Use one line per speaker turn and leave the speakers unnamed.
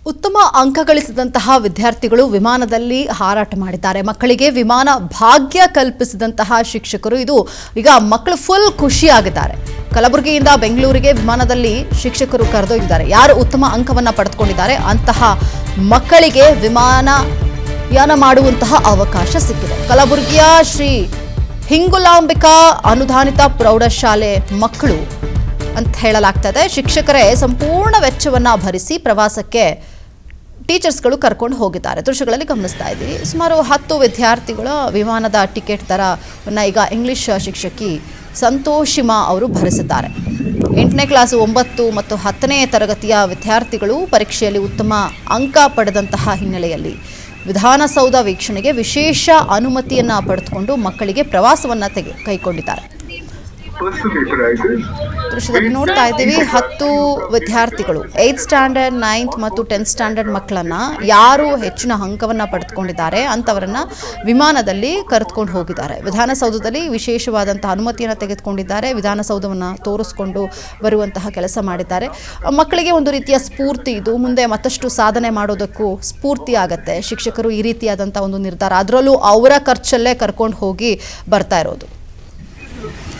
ಉತ್ತಮ ಅಂಕ ಗಳಿಸಿದಂತಹ ವಿದ್ಯಾರ್ಥಿಗಳು ವಿಮಾನದಲ್ಲಿ ಹಾರಾಟ ಮಾಡಿದ್ದಾರೆ. ಮಕ್ಕಳಿಗೆ ವಿಮಾನ ಭಾಗ್ಯ ಕಲ್ಪಿಸಿದಂತಹ ಶಿಕ್ಷಕರು ಇದು ಈಗ ಮಕ್ಕಳು ಫುಲ್ ಖುಷಿಯಾಗಿದ್ದಾರೆ. ಕಲಬುರಗಿಯಿಂದ ಬೆಂಗಳೂರಿಗೆ ವಿಮಾನದಲ್ಲಿ ಶಿಕ್ಷಕರು ಕರೆದೊಯ್ದಿದ್ದಾರೆ. ಯಾರು ಉತ್ತಮ ಅಂಕವನ್ನ ಪಡೆದುಕೊಂಡಿದ್ದಾರೆ ಅಂತಹ ಮಕ್ಕಳಿಗೆ ವಿಮಾನಯಾನ ಮಾಡುವಂತಹ ಅವಕಾಶ ಸಿಕ್ಕಿದೆ. ಕಲಬುರಗಿಯ ಶ್ರೀ ಹಿಂಗುಲಾಂಬಿಕಾ ಅನುದಾನಿತ ಪ್ರೌಢಶಾಲೆ ಮಕ್ಕಳು ಅಂತ ಹೇಳಲಾಗ್ತದೆ. ಶಿಕ್ಷಕರೇ ಸಂಪೂರ್ಣ ವೆಚ್ಚವನ್ನ ಭರಿಸಿ ಪ್ರವಾಸಕ್ಕೆ ಟೀಚರ್ಸ್ಗಳು ಕರ್ಕೊಂಡು ಹೋಗಿದ್ದಾರೆ. ದೃಶ್ಯಗಳಲ್ಲಿ ಗಮನಿಸ್ತಾ ಇದ್ದೀವಿ. ಸುಮಾರು 10 ವಿದ್ಯಾರ್ಥಿಗಳ ವಿಮಾನದ ಟಿಕೆಟ್ ದರವನ್ನು ಈಗ ಇಂಗ್ಲಿಷ್ ಶಿಕ್ಷಕಿ ಸಂತೋಷಿಮಾ ಅವರು ಭರಿಸಿದ್ದಾರೆ. 8ನೇ ಕ್ಲಾಸ್ 9 ಮತ್ತು 10ನೇ ತರಗತಿಯ ವಿದ್ಯಾರ್ಥಿಗಳು ಪರೀಕ್ಷೆಯಲ್ಲಿ ಉತ್ತಮ ಅಂಕ ಪಡೆದಂತಹ ಹಿನ್ನೆಲೆಯಲ್ಲಿ ವಿಧಾನಸೌಧ ವೀಕ್ಷಣೆಗೆ ವಿಶೇಷ ಅನುಮತಿಯನ್ನು ಪಡೆದುಕೊಂಡು ಮಕ್ಕಳಿಗೆ ಪ್ರವಾಸವನ್ನು ಕೈಗೊಂಡಿದ್ದಾರೆ. ದೃಶ್ಯದಲ್ಲಿ ನೋಡ್ತಾ ಇದ್ದೀವಿ 10 ವಿದ್ಯಾರ್ಥಿಗಳು 8th ಸ್ಟ್ಯಾಂಡರ್ಡ್ 9th ಮತ್ತು 10th ಸ್ಟ್ಯಾಂಡರ್ಡ್ ಮಕ್ಕಳನ್ನ ಯಾರು ಹೆಚ್ಚಿನ ಅಂಕವನ್ನು ಪಡೆದುಕೊಂಡಿದ್ದಾರೆ ಅಂತವರನ್ನ ವಿಮಾನದಲ್ಲಿ ಕರೆದುಕೊಂಡು ಹೋಗಿದ್ದಾರೆ. ವಿಧಾನಸೌಧದಲ್ಲಿ ವಿಶೇಷವಾದಂತಹ ಅನುಮತಿಯನ್ನು ತೆಗೆದುಕೊಂಡಿದ್ದಾರೆ. ವಿಧಾನಸೌಧವನ್ನು ತೋರಿಸ್ಕೊಂಡು ಬರುವಂತಹ ಕೆಲಸ ಮಾಡಿದ್ದಾರೆ. ಮಕ್ಕಳಿಗೆ ಒಂದು ರೀತಿಯ ಸ್ಫೂರ್ತಿ, ಇದು ಮುಂದೆ ಮತ್ತಷ್ಟು ಸಾಧನೆ ಮಾಡೋದಕ್ಕೂ ಸ್ಫೂರ್ತಿ ಆಗತ್ತೆ. ಶಿಕ್ಷಕರು ಈ ರೀತಿಯಾದಂತಹ ಒಂದು ನಿರ್ಧಾರ, ಅದರಲ್ಲೂ ಅವರ ಖರ್ಚಲ್ಲೇ ಕರ್ಕೊಂಡು ಹೋಗಿ ಬರ್ತಾ ಇರೋದು.